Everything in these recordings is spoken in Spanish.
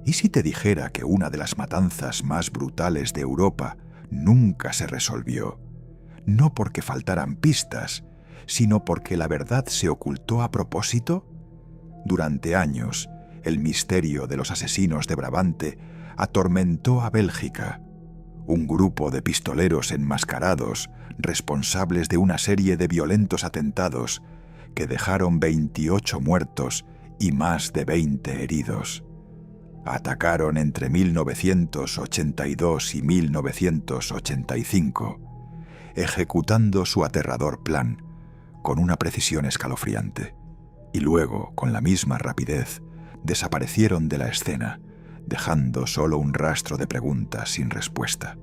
¿Y si te dijera que una de las matanzas más brutales de Europa nunca se resolvió? No porque faltaran pistas, sino porque la verdad se ocultó a propósito. Durante años, el misterio de los asesinos de Brabante atormentó a Bélgica. Un grupo de pistoleros enmascarados, responsables de una serie de violentos atentados que dejaron 28 muertos y más de 20 heridos. Atacaron entre 1982 y 1985, ejecutando su aterrador plan con una precisión escalofriante, y luego, con la misma rapidez, desaparecieron de la escena, dejando solo un rastro de preguntas sin respuesta.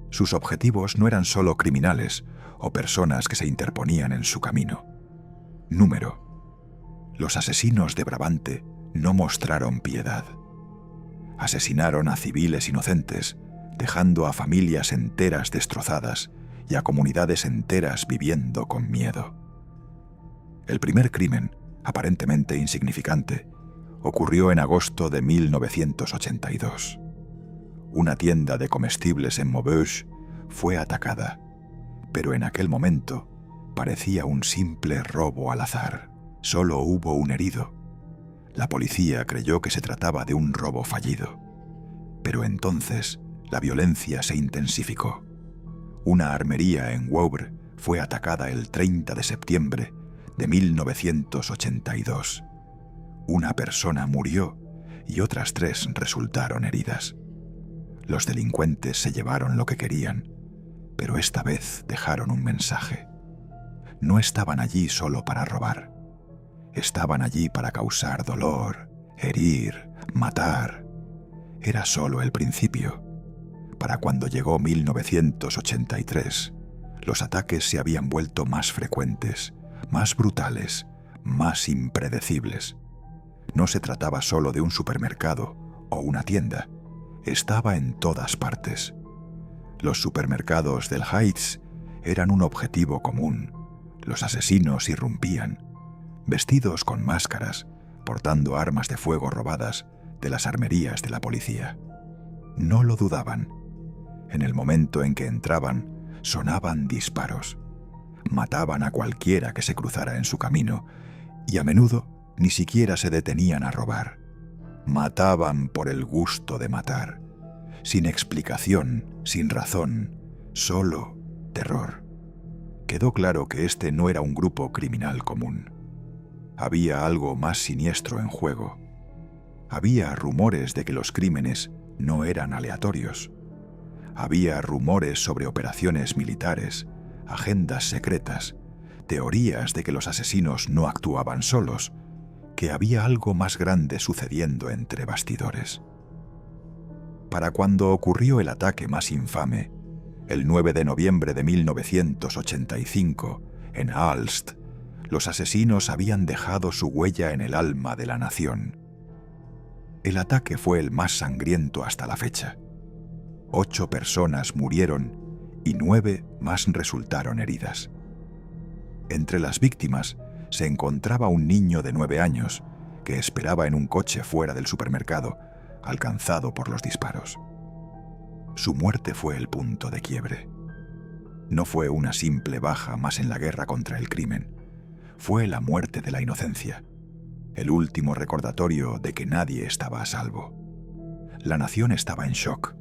Sus objetivos no eran solo criminales o personas que se interponían en su camino. Número. Los asesinos de Brabante no mostraron piedad. Asesinaron a civiles inocentes, dejando a familias enteras destrozadas y a comunidades enteras viviendo con miedo. El primer crimen, aparentemente insignificante, ocurrió en agosto de 1982. Una tienda de comestibles en Maubeuge fue atacada, pero en aquel momento parecía un simple robo al azar. Solo hubo un herido. La policía creyó que se trataba de un robo fallido. Pero entonces la violencia se intensificó. Una armería en Wavre fue atacada el 30 de septiembre de 1982. Una persona murió y otras 3 resultaron heridas. Los delincuentes se llevaron lo que querían, pero esta vez dejaron un mensaje. No estaban allí solo para robar. Estaban allí para causar dolor, herir, matar. Era solo el principio. Para cuando llegó 1983, los ataques se habían vuelto más frecuentes, más brutales, más impredecibles. No se trataba solo de un supermercado o una tienda. Estaba en todas partes. Los supermercados del Heights eran un objetivo común. Los asesinos irrumpían, vestidos con máscaras, portando armas de fuego robadas de las armerías de la policía. No lo dudaban. En el momento en que entraban, sonaban disparos. Mataban a cualquiera que se cruzara en su camino y a menudo ni siquiera se detenían a robar. Mataban por el gusto de matar, sin explicación, sin razón, solo terror. Quedó claro que este no era un grupo criminal común. Había algo más siniestro en juego. Había rumores de que los crímenes no eran aleatorios. Había rumores sobre operaciones militares, agendas secretas, teorías de que los asesinos no actuaban solos, que había algo más grande sucediendo entre bastidores. Para cuando ocurrió el ataque más infame, el 9 de noviembre de 1985, en Aalst, los asesinos habían dejado su huella en el alma de la nación. El ataque fue el más sangriento hasta la fecha. 8 personas murieron y 9 más resultaron heridas. Entre las víctimas se encontraba un niño de 9 años que esperaba en un coche fuera del supermercado, alcanzado por los disparos. Su muerte fue el punto de quiebre. No fue una simple baja más en la guerra contra el crimen. Fue la muerte de la inocencia, el último recordatorio de que nadie estaba a salvo. La nación estaba en shock,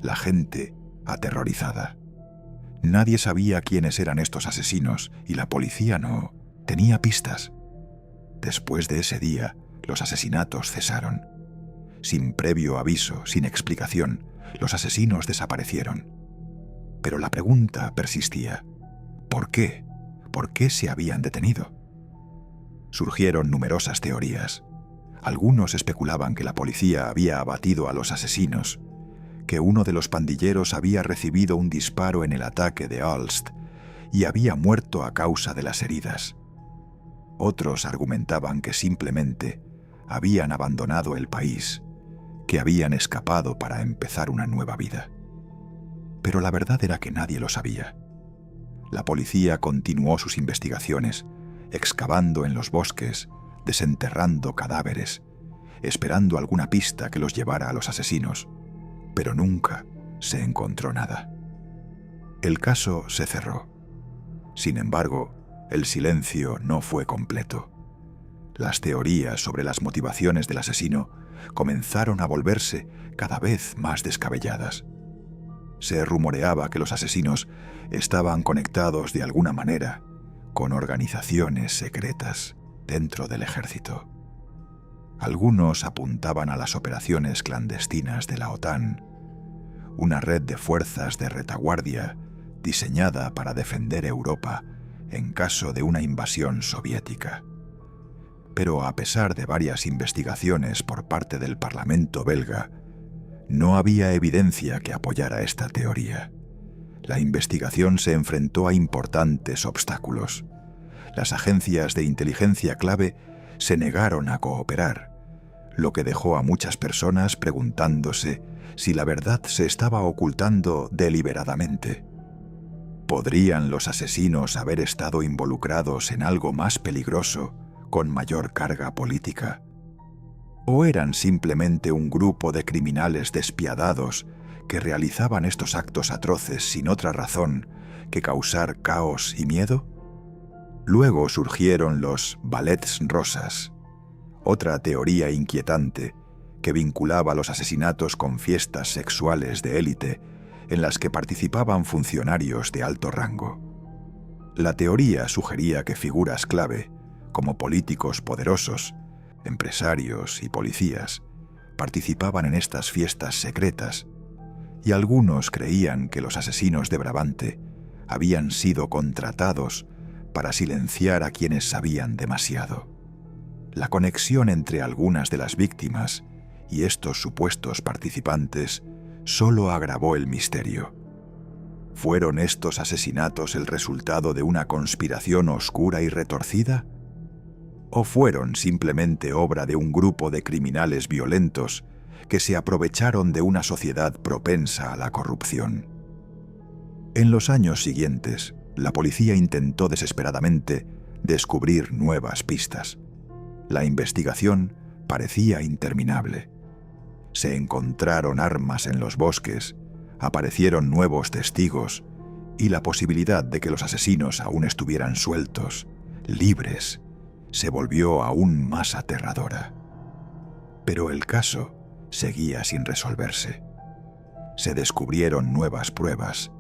la gente aterrorizada. Nadie sabía quiénes eran estos asesinos y la policía no tenía pistas. Después de ese día, los asesinatos cesaron. Sin previo aviso, sin explicación, los asesinos desaparecieron. Pero la pregunta persistía. ¿Por qué? ¿Por qué se habían detenido? Surgieron numerosas teorías. Algunos especulaban que la policía había abatido a los asesinos, que uno de los pandilleros había recibido un disparo en el ataque de Aalst y había muerto a causa de las heridas. Otros argumentaban que simplemente habían abandonado el país, que habían escapado para empezar una nueva vida. Pero la verdad era que nadie lo sabía. La policía continuó sus investigaciones, excavando en los bosques, desenterrando cadáveres, esperando alguna pista que los llevara a los asesinos, pero nunca se encontró nada. El caso se cerró. Sin embargo, el silencio no fue completo. Las teorías sobre las motivaciones del asesino comenzaron a volverse cada vez más descabelladas. Se rumoreaba que los asesinos estaban conectados de alguna manera con organizaciones secretas dentro del ejército. Algunos apuntaban a las operaciones clandestinas de la OTAN, una red de fuerzas de retaguardia diseñada para defender Europa en caso de una invasión soviética. Pero a pesar de varias investigaciones por parte del Parlamento belga, no había evidencia que apoyara esta teoría. La investigación se enfrentó a importantes obstáculos. Las agencias de inteligencia clave se negaron a cooperar, lo que dejó a muchas personas preguntándose si la verdad se estaba ocultando deliberadamente. ¿Podrían los asesinos haber estado involucrados en algo más peligroso, con mayor carga política? ¿O eran simplemente un grupo de criminales despiadados que realizaban estos actos atroces sin otra razón que causar caos y miedo? Luego surgieron los ballets rosas, otra teoría inquietante que vinculaba los asesinatos con fiestas sexuales de élite en las que participaban funcionarios de alto rango. La teoría sugería que figuras clave, como políticos poderosos, empresarios y policías, participaban en estas fiestas secretas, y algunos creían que los asesinos de Brabante habían sido contratados para silenciar a quienes sabían demasiado. La conexión entre algunas de las víctimas y estos supuestos participantes solo agravó el misterio. ¿Fueron estos asesinatos el resultado de una conspiración oscura y retorcida? ¿O fueron simplemente obra de un grupo de criminales violentos que se aprovecharon de una sociedad propensa a la corrupción? En los años siguientes, la policía intentó desesperadamente descubrir nuevas pistas. La investigación parecía interminable. Se encontraron armas en los bosques, aparecieron nuevos testigos y la posibilidad de que los asesinos aún estuvieran sueltos, libres, se volvió aún más aterradora. Pero el caso seguía sin resolverse. Se descubrieron nuevas pruebas,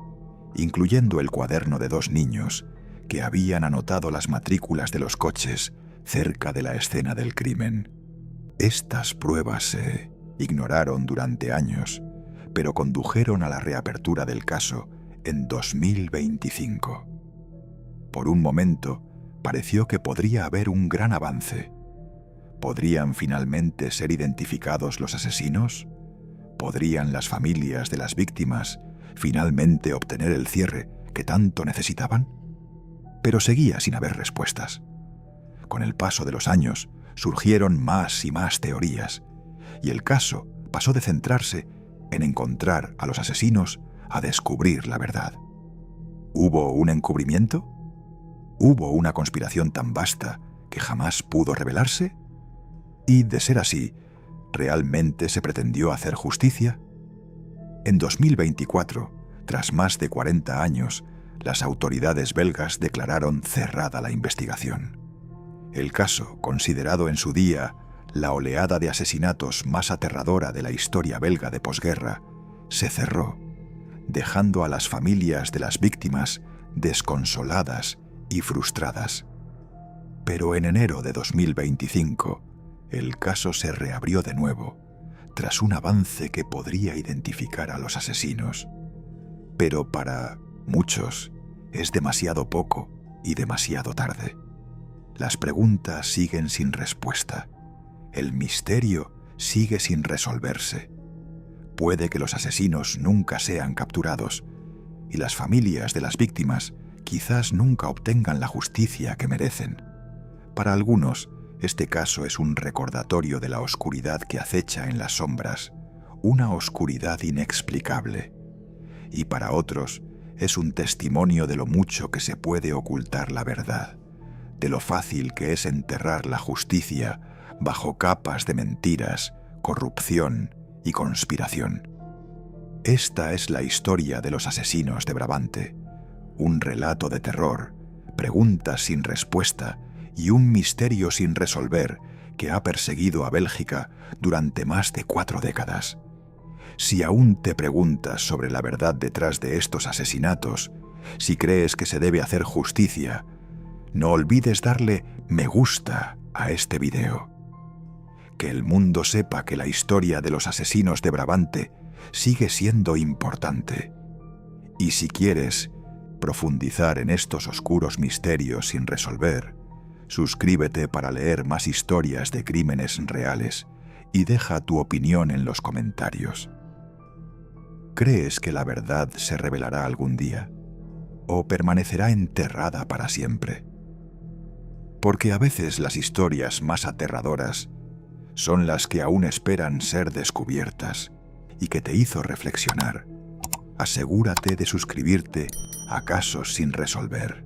incluyendo el cuaderno de 2 niños que habían anotado las matrículas de los coches cerca de la escena del crimen. Estas pruebas se ignoraron durante años, pero condujeron a la reapertura del caso en 2025. Por un momento, pareció que podría haber un gran avance. ¿Podrían finalmente ser identificados los asesinos? ¿Podrían las familias de las víctimas finalmente obtener el cierre que tanto necesitaban? Pero seguía sin haber respuestas. Con el paso de los años, surgieron más y más teorías, y el caso pasó de centrarse en encontrar a los asesinos a descubrir la verdad. ¿Hubo un encubrimiento? ¿Hubo una conspiración tan vasta que jamás pudo revelarse? Y, de ser así, ¿realmente se pretendió hacer justicia? En 2024, tras más de 40 años, las autoridades belgas declararon cerrada la investigación. El caso, considerado en su día la oleada de asesinatos más aterradora de la historia belga de posguerra, se cerró, dejando a las familias de las víctimas desconsoladas y frustradas. Pero en enero de 2025, el caso se reabrió de nuevo, tras un avance que podría identificar a los asesinos. Pero para muchos es demasiado poco y demasiado tarde. Las preguntas siguen sin respuesta. El misterio sigue sin resolverse. Puede que los asesinos nunca sean capturados y las familias de las víctimas quizás nunca obtengan la justicia que merecen. Para algunos, este caso es un recordatorio de la oscuridad que acecha en las sombras, una oscuridad inexplicable. Y para otros, es un testimonio de lo mucho que se puede ocultar la verdad, de lo fácil que es enterrar la justicia bajo capas de mentiras, corrupción y conspiración. Esta es la historia de los asesinos de Brabante, un relato de terror, preguntas sin respuesta y un misterio sin resolver que ha perseguido a Bélgica durante más de 4 décadas. Si aún te preguntas sobre la verdad detrás de estos asesinatos, si crees que se debe hacer justicia, no olvides darle me gusta a este video. Que el mundo sepa que la historia de los asesinos de Brabante sigue siendo importante. Y si quieres profundizar en estos oscuros misterios sin resolver, suscríbete para leer más historias de crímenes reales y deja tu opinión en los comentarios. ¿Crees que la verdad se revelará algún día? ¿O permanecerá enterrada para siempre? Porque a veces las historias más aterradoras son las que aún esperan ser descubiertas y que te hizo reflexionar. Asegúrate de suscribirte a Casos sin resolver.